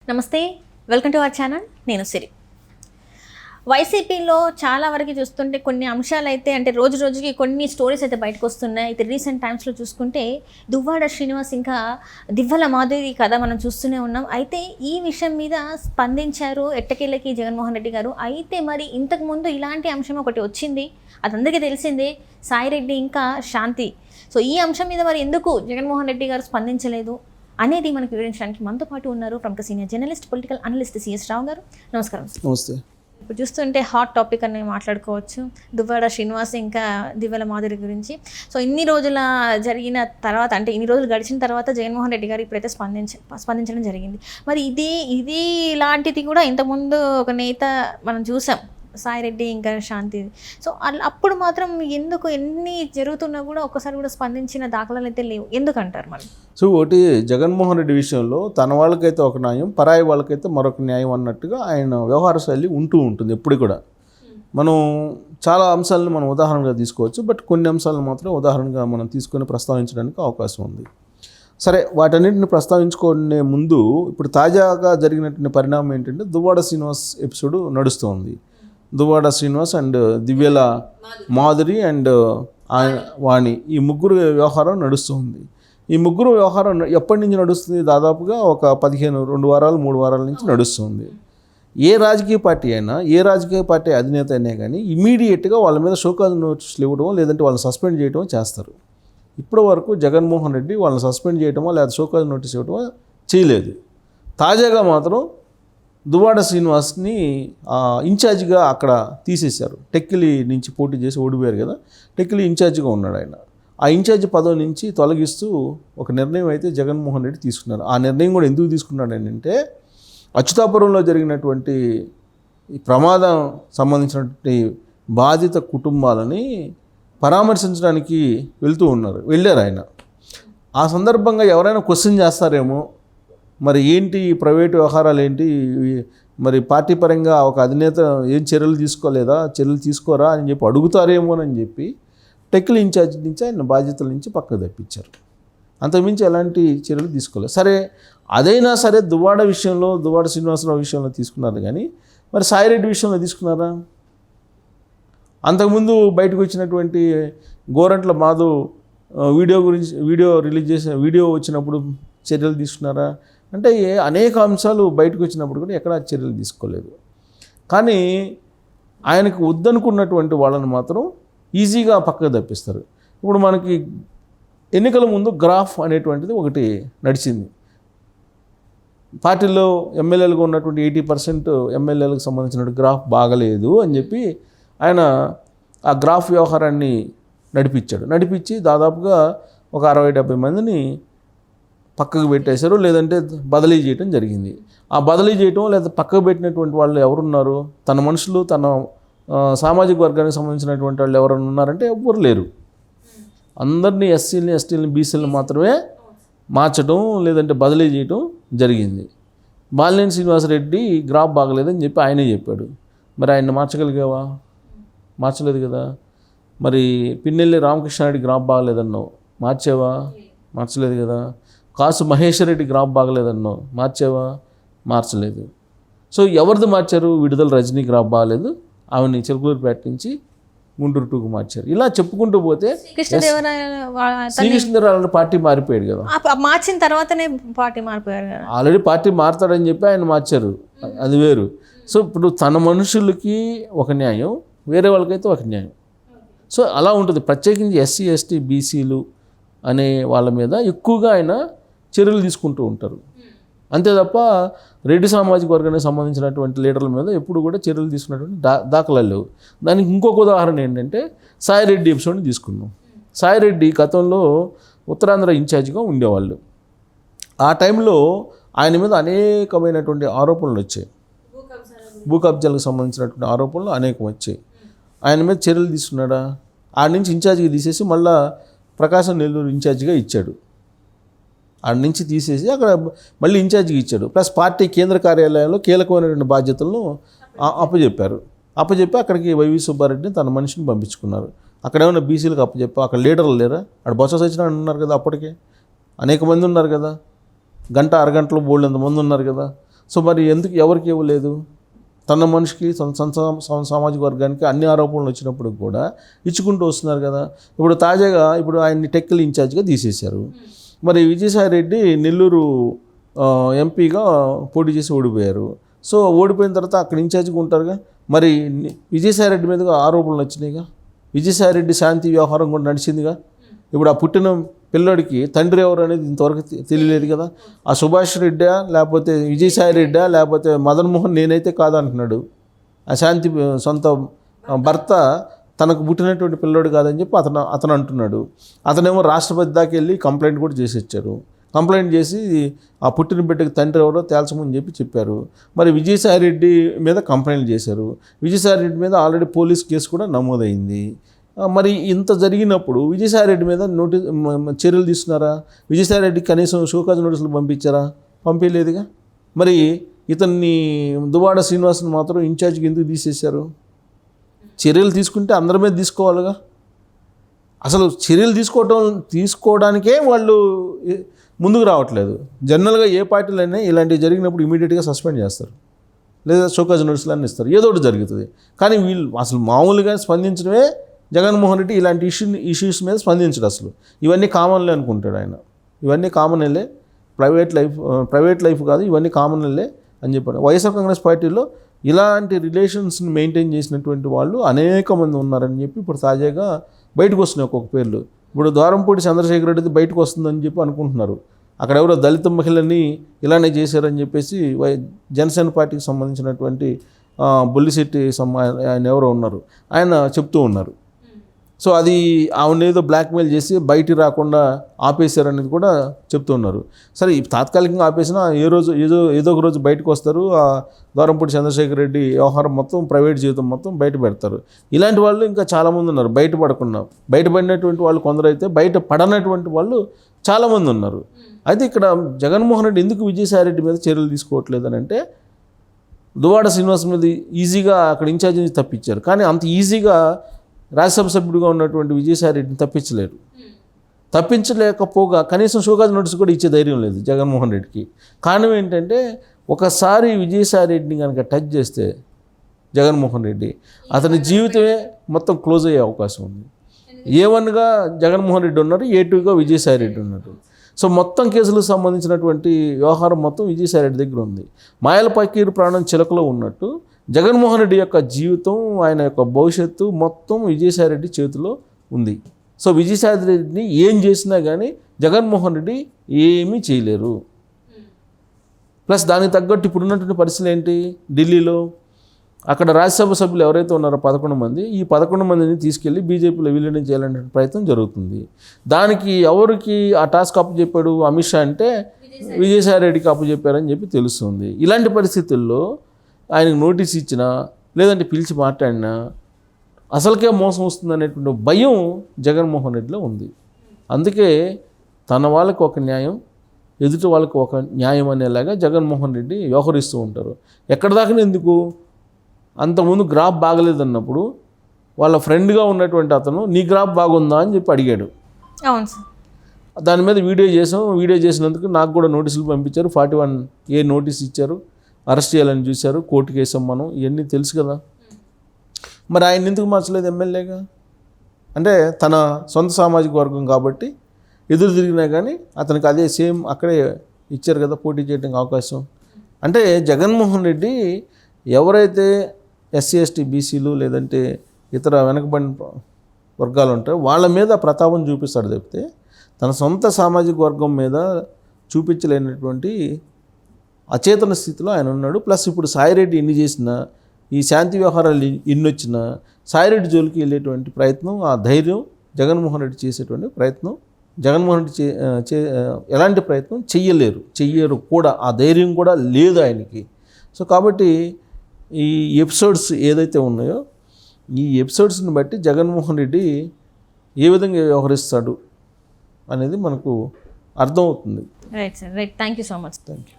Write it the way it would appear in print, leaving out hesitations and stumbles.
నమస్తే, welcome to our channel. నేను సిరి. వైసీపీలో చాలా వరకు చూస్తుంటే కొన్ని అంశాలు అయితే అంటే రోజు రోజుకి కొన్ని స్టోరీస్ అయితే బయటకు వస్తున్నాయి. అయితే రీసెంట్ టైమ్స్లో చూసుకుంటే దువ్వాడ శ్రీనివాస్ ఇంకా దివ్వల మాధురి కథ మనం చూస్తూనే ఉన్నాం. అయితే ఈ విషయం మీద స్పందించారు ఎట్టకేళ్ళకి జగన్మోహన్ రెడ్డి గారు. అయితే మరి ఇంతకుముందు ఇలాంటి అంశం ఒకటి వచ్చింది, అది అందరికీ తెలిసిందే, సాయిరెడ్డి ఇంకా శాంతి. సో ఈ అంశం మీద మరి ఎందుకు జగన్మోహన్ రెడ్డి గారు స్పందించలేదు అనేది మనకు వివరించడానికి మనతో పాటు ఉన్నారు ప్రముఖ senior journalist, political analyst CS Rao garu. నమస్కారం. నమస్తే. ఇప్పుడు చూస్తుంటే హాట్ టాపిక్ అని మాట్లాడుకోవచ్చు, దువ్వాడ శ్రీనివాస్ ఇంకా దివ్వల మాధురి గురించి. సో ఇన్ని రోజుల జరిగిన తర్వాత, అంటే ఇన్ని రోజులు గడిచిన తర్వాత జగన్మోహన్ రెడ్డి గారు ఇప్పుడైతే స్పందించడం జరిగింది. మరి ఇది ఇలాంటిది కూడా ఇంతకుముందు ఒక నేత మనం చూసాం, సాయిరెడ్డి ఇంకా శాంతి. సో అప్పుడు మాత్రం ఎందుకు ఎన్ని జరుగుతున్నా కూడా ఒక్కసారి కూడా స్పందించిన దాఖలాలు అయితే లేవు, ఎందుకంటారు మరి? సో ఒకటి, జగన్మోహన్ రెడ్డి విషయంలో తన వాళ్ళకైతే ఒక న్యాయం, పరాయి వాళ్ళకైతే మరొక న్యాయం అన్నట్టుగా ఆయన వ్యవహార శైలి ఉంటుంది ఎప్పుడు కూడా. మనం చాలా అంశాలను మనం ఉదాహరణగా తీసుకోవచ్చు, బట్ కొన్ని అంశాలను మాత్రం ఉదాహరణగా మనం తీసుకొని ప్రస్తావించడానికి అవకాశం ఉంది. సరే, వాటన్నింటిని ప్రస్తావించుకునే ముందు ఇప్పుడు తాజాగా జరిగినటువంటి పరిణామం ఏంటంటే దువ్వాడ శ్రీనివాస్ ఎపిసోడ్ నడుస్తుంది. దువ్వాడ శ్రీనివాస్ అండ్ దివ్యల మాధురి అండ్ వాణి, ఈ ముగ్గురు వ్యవహారం నడుస్తుంది. ఈ ముగ్గురు వ్యవహారం ఎప్పటి నుంచి నడుస్తుంది? దాదాపుగా ఒక 2 వారాలు 3 వారాల నుంచి నడుస్తుంది. ఏ రాజకీయ పార్టీ అయినా, ఏ రాజకీయ పార్టీ అధినేత అయినా కానీ ఇమీడియట్గా వాళ్ళ మీద షోకాజ్ నోటీసులు ఇవ్వడమో లేదంటే వాళ్ళని సస్పెండ్ చేయడమో చేస్తారు. ఇప్పటి వరకు జగన్మోహన్ రెడ్డి వాళ్ళని సస్పెండ్ చేయడమో లేదా షోకాజ్ నోటీస్ ఇవ్వడమో చేయలేదు. తాజాగా మాత్రం దువ్వాడ శ్రీనివాస్ని ఇన్ఛార్జిగా అక్కడ తీసేశారు. టెక్కిలి నుంచి పోటీ చేసి ఓడిపోయారు కదా, టెక్కిలి ఇన్ఛార్జిగా ఉన్నాడు ఆయన. ఆ ఇన్ఛార్జి పదవి నుంచి తొలగిస్తూ ఒక నిర్ణయం అయితే జగన్మోహన్ రెడ్డి తీసుకున్నారు. ఆ నిర్ణయం కూడా ఎందుకు తీసుకున్నాడు అంటే, అచ్యుతాపురంలో జరిగినటువంటి ఈ ప్రమాదం సంబంధించినటువంటి బాధిత కుటుంబాలని పరామర్శించడానికి వెళ్ళారు ఆయన. ఆ సందర్భంగా ఎవరైనా క్వశ్చన్ చేస్తారేమో, మరి ఏంటి ప్రైవేటు వ్యవహారాలు ఏంటి, మరి పార్టీ పరంగా ఒక అధినేత ఏం చర్యలు తీసుకోరా అని చెప్పి అడుగుతారేమోనని చెప్పి టెక్కిలి ఇన్ఛార్జ్ నుంచి ఆయన బాధ్యతల నుంచి పక్కకు తప్పించారు. అంతకుమించి ఎలాంటి చర్యలు తీసుకోలేదు. సరే, అదైనా సరే దువ్వాడ శ్రీనివాసరావు విషయంలో తీసుకున్నారు, కానీ మరి సాయిరెడ్డి విషయంలో తీసుకున్నారా? అంతకుముందు బయటకు వచ్చినటువంటి గోరంట్ల మాధవ్ వీడియో రిలీజ్ చేసిన వీడియో వచ్చినప్పుడు చర్యలు తీసుకున్నారా అంటే, అనేక అంశాలు బయటకు వచ్చినప్పుడు కూడా ఎక్కడా చర్యలు తీసుకోలేదు. కానీ ఆయనకు వద్దనుకున్నటువంటి వాళ్ళని మాత్రం ఈజీగా పక్కకు తప్పిస్తారు. ఇప్పుడు మనకి ఎన్నికల ముందు గ్రాఫ్ అనేటువంటిది ఒకటి నడిచింది. పార్టీలో ఎమ్మెల్యేలుగా ఉన్నటువంటి 80% ఎమ్మెల్యేలకు సంబంధించిన గ్రాఫ్ బాగలేదు అని చెప్పి ఆయన ఆ గ్రాఫ్ వ్యవహారాన్ని నడిపించి దాదాపుగా ఒక 60-70 మందిని పక్కకు పెట్టేశారు, లేదంటే బదిలీ చేయడం జరిగింది. ఆ బదిలీ చేయటం లేదా పక్కకు పెట్టినటువంటి వాళ్ళు ఎవరున్నారు? తన మనుషులు, తన సామాజిక వర్గానికి సంబంధించినటువంటి వాళ్ళు ఎవరైనా ఉన్నారంటే ఎవ్వరు లేరు. అందరినీ ఎస్టీలని బీసీలను మాత్రమే మార్చడం లేదంటే బదిలీ చేయటం జరిగింది. బాలినేని శ్రీనివాసరెడ్డి గ్రాఫ్ బాగలేదని చెప్పి ఆయనే చెప్పాడు. మరి ఆయన మార్చగలిగావా? మార్చలేదు కదా. మరి పిన్నెల్లి రామకృష్ణారెడ్డి గ్రాఫ్ బాగలేదన్నావు, మార్చావా? మార్చలేదు కదా. కాసు మహేశ్వర్ రెడ్డి గ్రాఫ్ బాగలేదన్నావు, మార్చావా? మార్చలేదు. సో ఎవరిది మార్చారు? విడుదల రజనీ గ్రాఫ్ బాగలేదు, ఆమెని చిలుకూరుపేట నుంచి గుంటూరు 2కు మార్చారు. ఇలా చెప్పుకుంటూ పోతే శ్రీకృష్ణదేవరాయల పార్టీ మారిపోయాడు కదా. మార్చిన తర్వాతనే పార్టీ మారిపోయారు కదా. ఆల్రెడీ పార్టీ మారుతాడని చెప్పి ఆయన మార్చారు, అది వేరు. సో ఇప్పుడు తన మనుషులకి ఒక న్యాయం, వేరే వాళ్ళకైతే ఒక న్యాయం. సో అలా ఉంటుంది. ప్రత్యేకించి ఎస్సీ, ఎస్టీ, బీసీలు అనే వాళ్ళ మీద ఎక్కువగా ఆయన చర్యలు తీసుకుంటూ ఉంటారు. అంతే తప్ప రెడ్డి సామాజిక వర్గానికి సంబంధించినటువంటి లీడర్ల మీద ఎప్పుడు కూడా చర్యలు తీసుకున్నటువంటి దాఖలాలు లేవు. దానికి ఇంకొక ఉదాహరణ ఏంటంటే సాయిరెడ్డి ఎపిసోడ్ని తీసుకున్నాం. సాయిరెడ్డి గతంలో ఉత్తరాంధ్ర ఇన్ఛార్జిగా ఉండేవాళ్ళు. ఆ టైంలో ఆయన మీద అనేకమైనటువంటి ఆరోపణలు వచ్చాయి, భూ కబ్జాలకు సంబంధించినటువంటి ఆరోపణలు అనేకం వచ్చాయి. ఆయన మీద చర్యలు తీసుకున్నాడా? ఆడ నుంచి ఇన్ఛార్జిగా తీసేసి మళ్ళా ప్రకాశం నెల్లూరు ఇన్ఛార్జిగా ఇచ్చాడు. ఆడ నుంచి తీసేసి అక్కడ మళ్ళీ ఇన్ఛార్జిగా ఇచ్చాడు. ప్లస్ పార్టీ కేంద్ర కార్యాలయంలో కీలకమైనటువంటి బాధ్యతలను అప్పచెప్పి అక్కడికి వైవి సుబ్బారెడ్డిని తన మనిషిని పంపించుకున్నారు. అక్కడ ఏమైనా బీసీలకు అప్పచెప్పి అక్కడ లీడర్లు లేరా? అక్కడ బొత్స సత్యనారాయణ ఉన్నారు కదా, అప్పటికే అనేక మంది ఉన్నారు కదా, గంట అరగంటలో బోల్డంత మంది ఉన్నారు కదా. సో మరి ఎందుకు ఎవరికి ఇవ్వలేదు? తన మనిషికి సామాజిక వర్గానికి అన్ని ఆరోపణలు వచ్చినప్పుడు కూడా ఇచ్చుకుంటూ వస్తున్నారు కదా. ఇప్పుడు తాజాగా ఆయన్ని టెక్కల్ ఇన్ఛార్జ్గా తీసేశారు. మరి విజయసాయి రెడ్డి నెల్లూరు ఎంపీగా పోటీ చేసి ఓడిపోయారు. సో ఓడిపోయిన తర్వాత అక్కడ ఇన్ఛార్జ్గా ఉంటారుగా. మరి విజయసాయి రెడ్డి మీదుగా ఆరోపణలు వచ్చినాయిగా. విజయసాయి రెడ్డి శాంతి వ్యవహారం కూడా నడిచిందిగా. ఇప్పుడు ఆ పుట్టిన పిల్లడికి తండ్రి ఎవరు అనేది ఇంతవరకు తెలియలేదు కదా. ఆ సుభాష్ రెడ్డా లేకపోతే విజయసాయి రెడ్డా లేకపోతే మదన్ మోహన్ నేనైతే కాదంటున్నాడు. ఆ శాంతి సొంత భర్త తనకు పుట్టినటువంటి పిల్లోడు కాదని చెప్పి అతను అంటున్నాడు. అతనేమో రాష్ట్రపతి దాకా వెళ్ళి కంప్లైంట్ కూడా చేసి వచ్చారు. కంప్లైంట్ చేసి ఆ పుట్టిన బిడ్డకి తండ్రి ఎవరో తేల్చమని చెప్పారు. మరి విజయసాయి రెడ్డి మీద కంప్లైంట్ చేశారు. విజయసాయి రెడ్డి మీద ఆల్రెడీ పోలీస్ కేసు కూడా నమోదైంది. మరి ఇంత జరిగినప్పుడు విజయసాయి రెడ్డి మీద చర్యలు తీసుకున్నారా? విజయసాయి రెడ్డికి కనీసం షోకాజ్ నోటీసులు పంపించారా? పంపించలేదుగా. మరి ఇతన్ని దువ్వాడ శ్రీనివాస్ని మాత్రం ఇన్ఛార్జ్కి ఎందుకు తీసేశారు? చర్యలు తీసుకుంటే అందరి మీద తీసుకోవాలిగా. అసలు చర్యలు తీసుకోవడానికే వాళ్ళు ముందుకు రావట్లేదు. జనరల్గా ఏ పార్టీలైనా ఇలాంటివి జరిగినప్పుడు ఇమీడియట్గా సస్పెండ్ చేస్తారు, లేదా షోకాజ్ నోటీసులు అన్నీ ఇస్తారు, ఏదో ఒకటి జరుగుతుంది. కానీ వీళ్ళు అసలు మామూలుగా స్పందించడమే జగన్మోహన్ రెడ్డి ఇలాంటి ఇష్యూస్ మీద స్పందించడు. అసలు ఇవన్నీ కామన్లే అనుకుంటాడు ఆయన. ఇవన్నీ కామన్లే, ప్రైవేట్ లైఫ్ కాదు, ఇవన్నీ కామన్లే అని చెప్పాడు. వైఎస్ఆర్ కాంగ్రెస్ పార్టీలో ఇలాంటి రిలేషన్స్ని మెయింటైన్ చేసినటువంటి వాళ్ళు అనేక మంది ఉన్నారని చెప్పి ఇప్పుడు తాజాగా బయటకు వస్తున్నాయి ఒక్కొక్క పేర్లు. ఇప్పుడు ద్వారంపూడి చంద్రశేఖర్ రెడ్డి బయటకు వస్తుందని చెప్పి అనుకుంటున్నారు. అక్కడ ఎవరో దళిత మహిళని ఇలానే చేశారని చెప్పేసి జనసేన పార్టీకి సంబంధించినటువంటి బొల్లిశెట్టి ఆయన ఎవరో ఉన్నారు, ఆయన చెప్తూ ఉన్నారు. సో అది ఆవిడ ఏదో బ్లాక్మెయిల్ చేసి బయటికి రాకుండా ఆపేశారనేది కూడా చెప్తూ ఉన్నారు. సరే తాత్కాలికంగా ఆపేసినా ఏదో ఒక రోజు బయటకు వస్తారు. ఆ ద్వారంపూడి చంద్రశేఖర్ రెడ్డి వ్యవహారం మొత్తం, ప్రైవేట్ జీవితం మొత్తం బయట పెడతారు. ఇలాంటి వాళ్ళు ఇంకా చాలామంది ఉన్నారు. బయటపడినటువంటి వాళ్ళు కొందరైతే బయట పడనటువంటి వాళ్ళు చాలామంది ఉన్నారు. అయితే ఇక్కడ జగన్మోహన్ రెడ్డి ఎందుకు విజయసాయి రెడ్డి మీద చర్యలు తీసుకోవట్లేదు అని అంటే, దువ్వాడ శ్రీనివాస్ మీద ఈజీగా అక్కడ ఇన్ఛార్జ్ నుంచి తప్పించారు. కానీ అంత ఈజీగా రాజ్యసభ సభ్యుడిగా ఉన్నటువంటి విజయసాయి రెడ్డిని తప్పించలేకపోగా కనీసం షోకాజ్ నోటీస్ కూడా ఇచ్చే ధైర్యం లేదు జగన్మోహన్ రెడ్డికి. కారణం ఏంటంటే, ఒకసారి విజయసాయి రెడ్డిని కనుక టచ్ చేస్తే జగన్మోహన్ రెడ్డి అతని జీవితమే మొత్తం క్లోజ్ అయ్యే అవకాశం ఉంది. A1గా జగన్మోహన్ రెడ్డి ఉన్నారు, A2గా విజయసాయి రెడ్డి ఉన్నారు. సో మొత్తం కేసులకు సంబంధించినటువంటి వ్యవహారం మొత్తం విజయసాయి రెడ్డి దగ్గర ఉంది. మాయల పకీరు ప్రాణం చిలకలో ఉన్నట్టు జగన్మోహన్ రెడ్డి యొక్క జీవితం, ఆయన యొక్క భవిష్యత్తు మొత్తం విజయసాయి రెడ్డి చేతిలో ఉంది. సో విజయసాయి రెడ్డిని ఏం చేసినా కానీ జగన్మోహన్ రెడ్డి ఏమీ చేయలేరు. ప్లస్ దానికి తగ్గట్టు ఇప్పుడున్నటువంటి పరిస్థితులు ఏంటి? ఢిల్లీలో అక్కడ రాజ్యసభ సభ్యులు ఎవరైతే ఉన్నారో 11 మంది, ఈ 11 మందిని తీసుకెళ్ళి బీజేపీలో విలీనం చేయాలనే ప్రయత్నం జరుగుతుంది. దానికి ఎవరికి ఆ టాస్క్ అప్పచెప్పాడు అమిత్ షా అంటే విజయసాయి రెడ్డికి అప్పచెప్పారని చెప్పి తెలుస్తుంది. ఇలాంటి పరిస్థితుల్లో ఆయనకు నోటీస్ ఇచ్చినా లేదంటే పిలిచి మాట్లాడినా అసలుకే మోసం వస్తుందనేటువంటి భయం జగన్మోహన్ రెడ్డిలో ఉంది. అందుకే తన వాళ్ళకి ఒక న్యాయం, ఎదుటి వాళ్ళకి ఒక న్యాయం అనేలాగా జగన్మోహన్ రెడ్డి వ్యవహరిస్తూ ఉంటారు. ఎక్కడ దాకా ఎందుకు, అంతకుముందు గ్రాఫ్ బాగలేదన్నప్పుడు వాళ్ళ ఫ్రెండ్గా ఉన్నటువంటి అతను నీ గ్రాఫ్ బాగుందా అని చెప్పి అడిగాడు. అవును సార్. దాని మీద వీడియో చేసినందుకు నాకు కూడా నోటీసులు పంపించారు. 41A నోటీస్ ఇచ్చారు, అరెస్ట్ చేయాలని చూశారు, కోర్టుకు వేసాం మనం, ఇవన్నీ తెలుసు కదా. మరి ఆయన ఎందుకు మార్చలేదు ఎమ్మెల్యేగా? అంటే తన సొంత సామాజిక వర్గం కాబట్టి ఎదురు తిరిగినా కానీ అతనికి అదే సేమ్ అక్కడే ఇచ్చారు కదా పోటీ చేయడానికి అవకాశం. అంటే జగన్మోహన్ రెడ్డి ఎవరైతే SC ST BCలు లేదంటే ఇతర వెనకబడిన వర్గాలు ఉంటాయో వాళ్ళ మీద ప్రతాపం చూపిస్తాడు తప్పితే తన సొంత సామాజిక వర్గం మీద చూపించలేనటువంటి అచేతన స్థితిలో ఆయన ఉన్నాడు. ప్లస్ ఇప్పుడు సాయిరెడ్డి ఎన్ని చేసినా, ఈ శాంతి వ్యవహారాలు ఎన్ని వచ్చినా సాయిరెడ్డి జోలికి వెళ్ళేటువంటి ప్రయత్నం, ఆ ధైర్యం జగన్మోహన్ రెడ్డి చేసేటువంటి ప్రయత్నం, జగన్మోహన్ రెడ్డి ఎలాంటి ప్రయత్నం చెయ్యరు కూడా, ఆ ధైర్యం కూడా లేదు ఆయనకి. సో కాబట్టి ఈ ఎపిసోడ్స్ ఏదైతే ఉన్నాయో ఈ ఎపిసోడ్స్ని బట్టి జగన్మోహన్ రెడ్డి ఏ విధంగా వ్యవహరిస్తాడు అనేది మనకు అర్థమవుతుంది. Right sir, right. Thank you so much. Thank you.